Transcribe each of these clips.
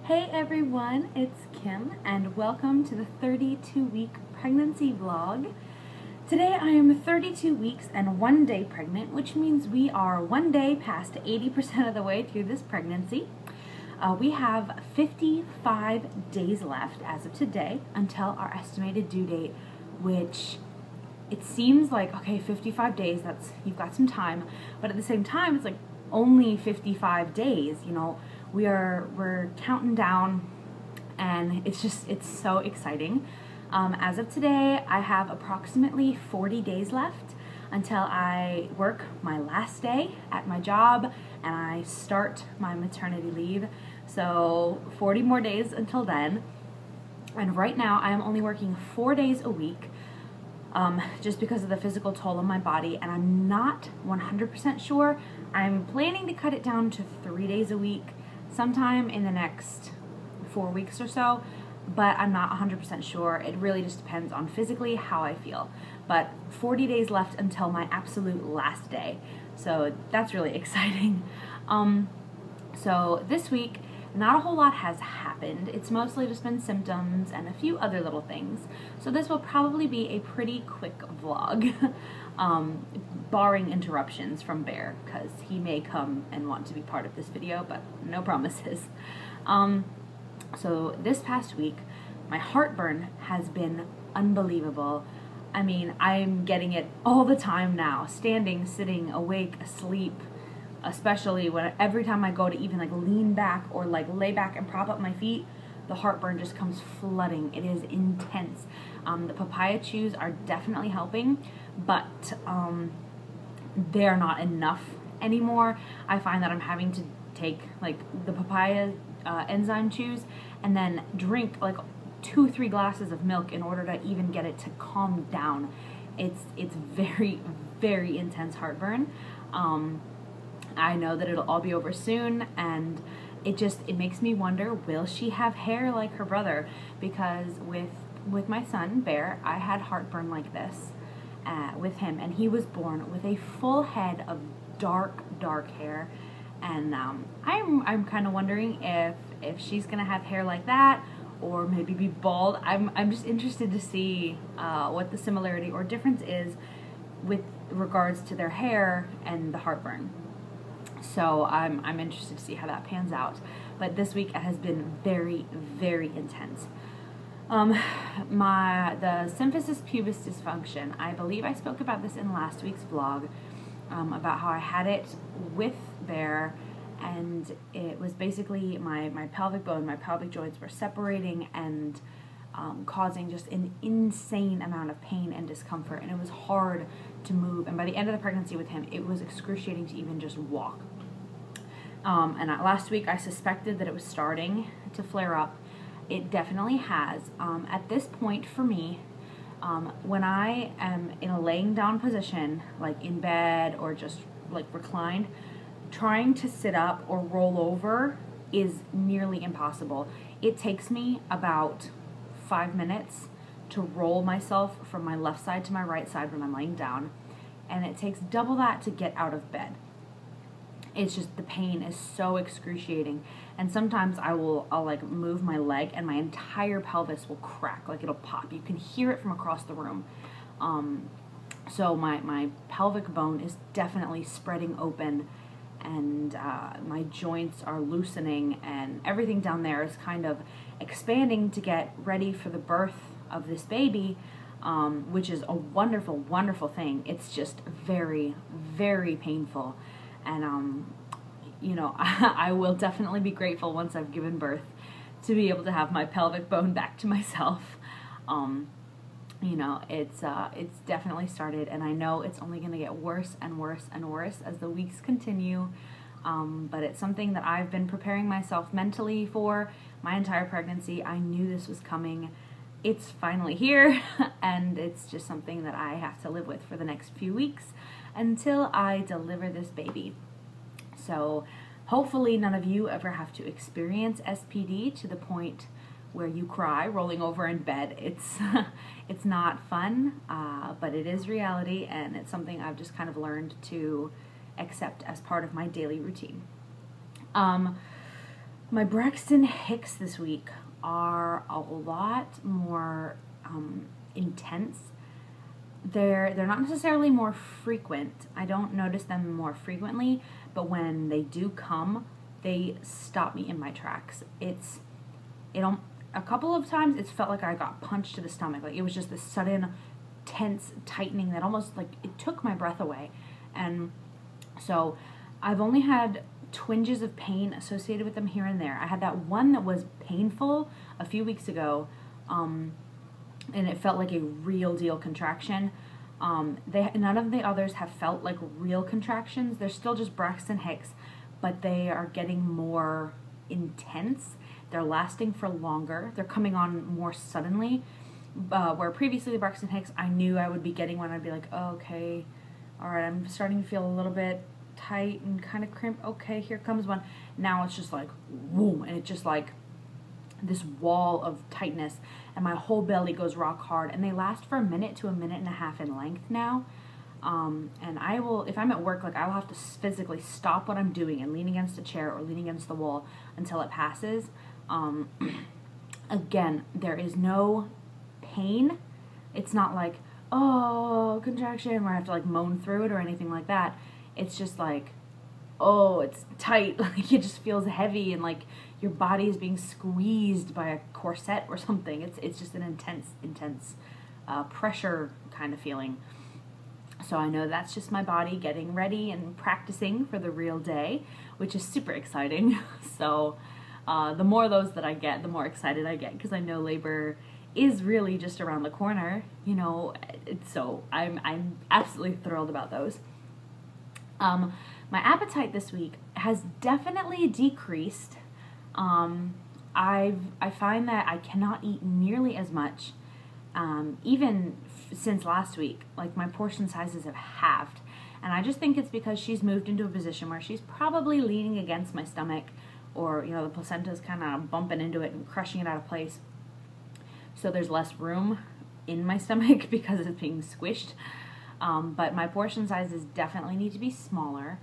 Hey everyone, it's Kim and welcome to the 32-week pregnancy vlog. Today I am 32 weeks and 1 day pregnant, which means we are 1 day past 80% of the way through this pregnancy. We have 55 days left as of today until our estimated due date, which it seems like, okay, 55 days, you've got some time, but at the same time, it's like only 55 days, you know, we're counting down, and it's so exciting. As of today, I have approximately 40 days left until I work my last day at my job and I start my maternity leave. So 40 more days until then. And right now I am only working 4 days a week, just because of the physical toll on my body, and I'm not 100% sure. I'm planning to cut it down to 3 days a week sometime in the next 4 weeks or so, but I'm not 100% sure. It really just depends on physically how I feel. But 40 days left until my absolute last day, so that's really exciting. So this week, not a whole lot has happened. It's mostly just been symptoms and a few other little things. So this will probably be a pretty quick vlog, barring interruptions from Bear, because he may come and want to be part of this video, but no promises. So this past week, my heartburn has been unbelievable. I mean, I'm getting it all the time now, standing, sitting, awake, asleep, especially every time I go to even like lean back or like lay back and prop up my feet, the heartburn just comes flooding. It is intense. The papaya chews are definitely helping, but they're not enough anymore. I find that I'm having to take like the papaya enzyme chews and then drink like 2-3 glasses of milk in order to even get it to calm down. It's very, very intense heartburn. I know that it'll all be over soon, and it makes me wonder, will she have hair like her brother? Because with my son Bear, I had heartburn like this with him, and he was born with a full head of dark hair, and I'm kind of wondering if she's gonna have hair like that or maybe be bald. I'm just interested to see what the similarity or difference is with regards to their hair and the heartburn. So I'm interested to see how that pans out. But this week it has been very, very intense. The symphysis pubis dysfunction, I believe I spoke about this in last week's vlog, about how I had it with Bear, and it was basically my pelvic bone, my pelvic joints were separating and causing just an insane amount of pain and discomfort, and it was hard to move. And by the end of the pregnancy with him, it was excruciating to even just walk. And last week I suspected that it was starting to flare up. It definitely has. At this point for me, when I am in a laying down position, like in bed or just like reclined, trying to sit up or roll over is nearly impossible. It takes me about 5 minutes to roll myself from my left side to my right side when I'm laying down, and it takes double that to get out of bed. It's just, the pain is so excruciating, and sometimes I'll like move my leg and my entire pelvis will crack, like it'll pop. You can hear it from across the room. So my pelvic bone is definitely spreading open, and my joints are loosening, and everything down there is kind of expanding to get ready for the birth of this baby, which is a wonderful, wonderful thing. It's just very, very painful. And, you know, I will definitely be grateful once I've given birth to be able to have my pelvic bone back to myself. You know, it's definitely started, and I know it's only going to get worse and worse and worse as the weeks continue. But it's something that I've been preparing myself mentally for my entire pregnancy. I knew this was coming. It's finally here, and it's just something that I have to live with for the next few weeks until I deliver this baby. So hopefully none of you ever have to experience SPD to the point where you cry rolling over in bed. It's not fun, but it is reality, and it's something I've just kind of learned to accept as part of my daily routine. My Braxton Hicks this week are a lot more intense. They're not necessarily more frequent. I don't notice them more frequently, but when they do come, they stop me in my tracks. A couple of times it's felt like I got punched to the stomach. Like it was just this sudden tense tightening that almost like it took my breath away. And so I've only had twinges of pain associated with them here and there. I had that one that was painful a few weeks ago, and it felt like a real deal contraction. None of the others have felt like real contractions. They're still just Braxton Hicks, but they are getting more intense. They're lasting for longer. They're coming on more suddenly. Where previously the Braxton Hicks, I knew I would be getting one. I'd be like, oh, okay, all right, I'm starting to feel a little bit tight and kind of cramp. Okay, here comes one. Now it's just like, boom, and it's just like this wall of tightness, and my whole belly goes rock hard, and they last for a minute to a minute and a half in length now. And I will, if I'm at work, like I will have to physically stop what I'm doing and lean against a chair or lean against the wall until it passes. Again, there is no pain. It's not like, oh, contraction, where I have to like moan through it or anything like that. It's just like, oh, it's tight. Like it just feels heavy and like your body is being squeezed by a corset or something. It's just an intense pressure kind of feeling. So I know that's just my body getting ready and practicing for the real day, which is super exciting. So the more of those that I get, the more excited I get, because I know labor is really just around the corner, you know. So I'm absolutely thrilled about those. My appetite this week has definitely decreased. I find that I cannot eat nearly as much, even since last week. Like my portion sizes have halved, and I just think it's because she's moved into a position where she's probably leaning against my stomach, or you know, the placenta's kind of bumping into it and crushing it out of place. So there's less room in my stomach because it's being squished. But my portion sizes definitely need to be smaller.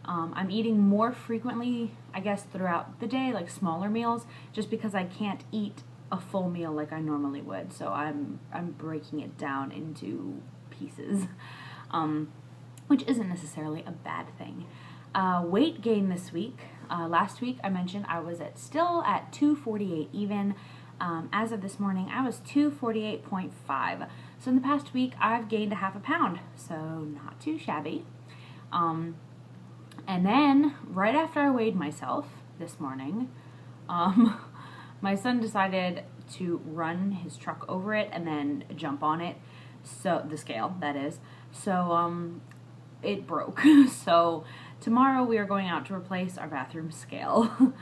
I'm eating more frequently, I guess, throughout the day, like smaller meals, just because I can't eat a full meal like I normally would. So I'm breaking it down into pieces, which isn't necessarily a bad thing. Weight gain this week. Last week I mentioned I was still at 248 even. As of this morning, I was 248.5. So in the past week, I've gained a half a pound. So not too shabby. And then right after I weighed myself this morning, my son decided to run his truck over it and then jump on it. So the scale, that is. So it broke. So tomorrow we are going out to replace our bathroom scale.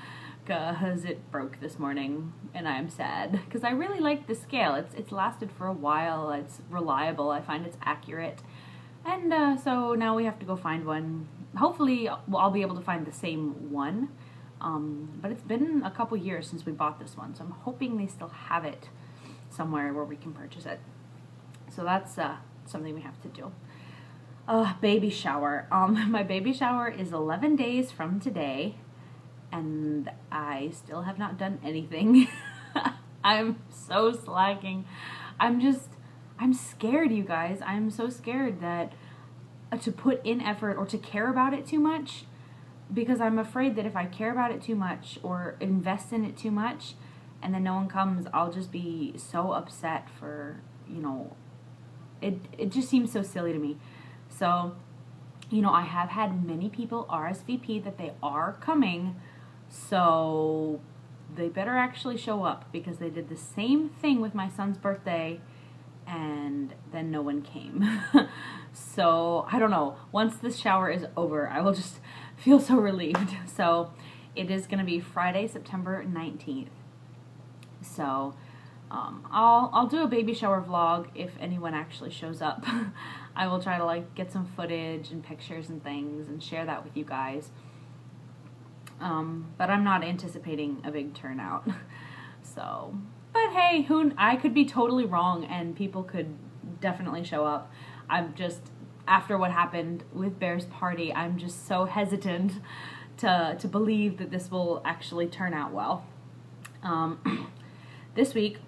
Because it broke this morning, and I'm sad because I really like the scale. It's lasted for a while. It's reliable. I find it's accurate, and so now we have to go find one. Hopefully, I'll be able to find the same one. But it's been a couple years since we bought this one, so I'm hoping they still have it somewhere where we can purchase it. So that's something we have to do. Baby shower. My baby shower is 11 days from today. And I still have not done anything. I'm so slacking. I'm scared, you guys. I'm so scared that to put in effort or to care about it too much, because I'm afraid that if I care about it too much or invest in it too much and then no one comes, I'll just be so upset for, you know, it just seems so silly to me. So, you know, I have had many people RSVP that they are coming. So they better actually show up, because they did the same thing with my son's birthday and then no one came. So I don't know. Once this shower is over, I will just feel so relieved. So it is going to be Friday, September 19th. So I'll do a baby shower vlog if anyone actually shows up. I will try to like get some footage and pictures and things and share that with you guys. But I'm not anticipating a big turnout. So, but hey, I could be totally wrong and people could definitely show up. I'm just, after what happened with Bear's party, I'm just so hesitant to believe that this will actually turn out well. This week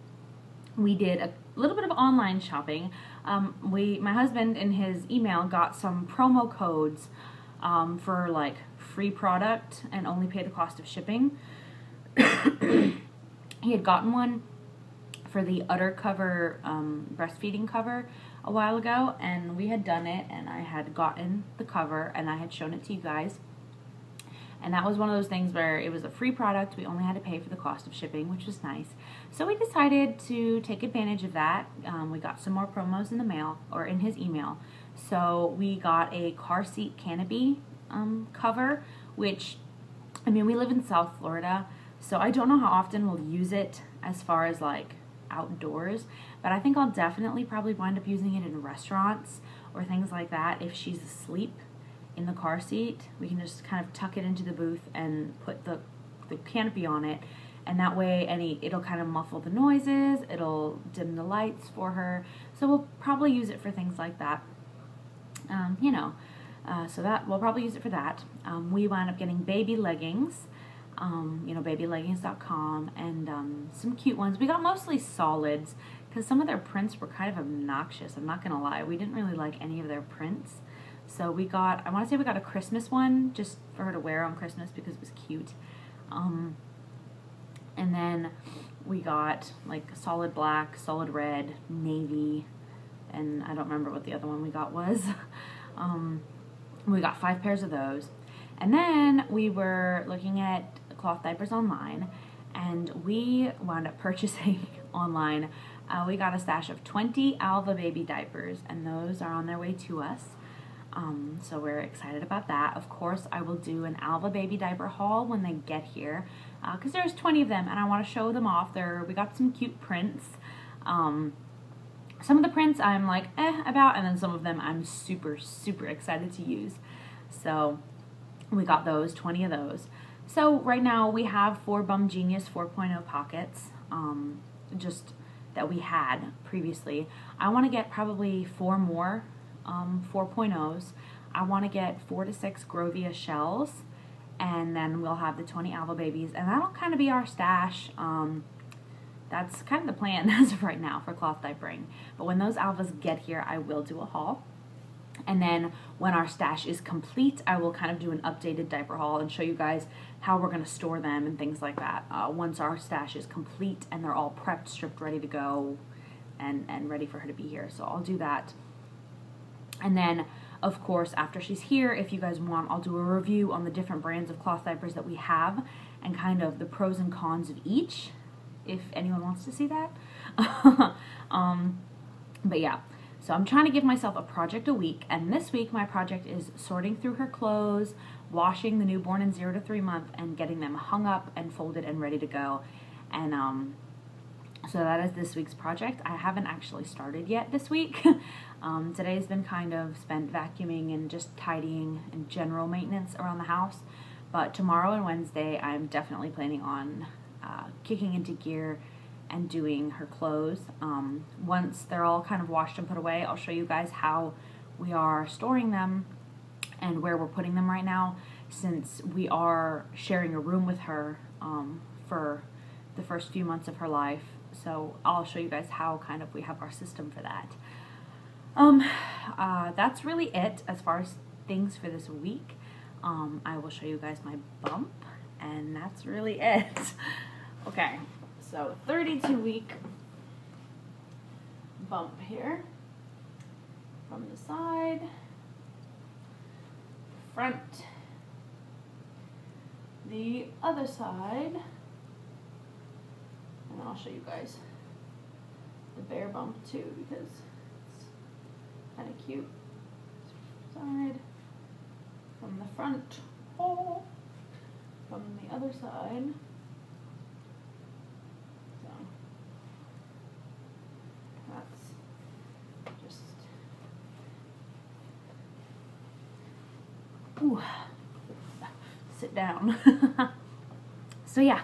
we did a little bit of online shopping. My husband in his email got some promo codes for like free product and only pay the cost of shipping. He had gotten one for the Udder cover, breastfeeding cover a while ago, and we had done it, and I had gotten the cover and I had shown it to you guys. And that was one of those things where it was a free product. We only had to pay for the cost of shipping, which was nice. So we decided to take advantage of that. We got some more promos in the mail, or in his email. So we got a car seat canopy cover, which, I mean, we live in South Florida, so I don't know how often we'll use it as far as like outdoors, but I think I'll definitely probably wind up using it in restaurants or things like that. If she's asleep in the car seat, we can just kind of tuck it into the booth and put the canopy on it, and that way it'll kind of muffle the noises, it'll dim the lights for her, so we'll probably use it for things like that. So that we'll probably use it for that. We wound up getting baby leggings, babyleggings.com, and some cute ones. We got mostly solids because some of their prints were kind of obnoxious, I'm not gonna lie. We didn't really like any of their prints. So we got, I want to say we got a Christmas one just for her to wear on Christmas because it was cute. And then we got like solid black, solid red, navy, and I don't remember what the other one we got was. We got 5 pairs of those. And then we were looking at cloth diapers online, and we wound up purchasing online. We got a stash of 20 Alva baby diapers, and those are on their way to us. So we're excited about that. Of course, I will do an Alva baby diaper haul when they get here, because there's 20 of them and I want to show them off. We got some cute prints. Some of the prints I'm like about, and then some of them I'm super, super excited to use. So we got those, 20 of those. So right now we have 4 Bum Genius 4.0 pockets, just that we had previously. I want to get probably 4 more 4.0s. I want to get 4 to 6 Grovia shells, and then we'll have the 20 Alva babies, and that'll kind of be our stash. That's kind of the plan as of right now for cloth diapering. But when those Alvas get here, I will do a haul. And then when our stash is complete, I will kind of do an updated diaper haul and show you guys how we're going to store them and things like that. Once our stash is complete and they're all prepped, stripped, ready to go, and ready for her to be here. So I'll do that. And then, of course, after she's here, if you guys want, I'll do a review on the different brands of cloth diapers that we have and kind of the pros and cons of each, if anyone wants to see that. But yeah, so I'm trying to give myself a project a week, and this week my project is sorting through her clothes, washing the newborn in 0 to 3 month, and getting them hung up and folded and ready to go. And so that is this week's project. I haven't actually started yet this week. Today has been kind of spent vacuuming and just tidying and general maintenance around the house. But tomorrow and Wednesday, I'm definitely planning on kicking into gear and doing her clothes. Once they're all kind of washed and put away, I'll show you guys how we are storing them and where we're putting them right now, since we are sharing a room with her for the first few months of her life. So I'll show you guys how kind of we have our system for that. That's really it as far as things for this week. I will show you guys my bump, and that's really it. Okay, so 32-week bump here from the side, front, the other side, and I'll show you guys the bare bump too, because it's kind of cute. Side, from the front, oh, from the other side. So that's just, ooh, sit down. So yeah,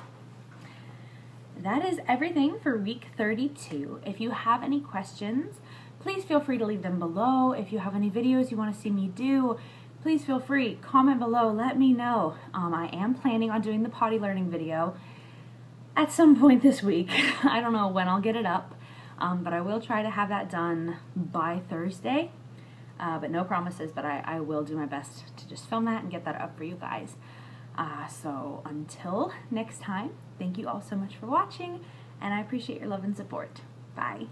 that is everything for week 32. If you have any questions, please feel free to leave them below. If you have any videos you want to see me do, please please feel free, comment below, let me know. I am planning on doing the potty learning video at some point this week. I don't know when I'll get it up, but I will try to have that done by Thursday. But no promises, but I will do my best to just film that and get that up for you guys. So until next time, thank you all so much for watching, and I appreciate your love and support. Bye.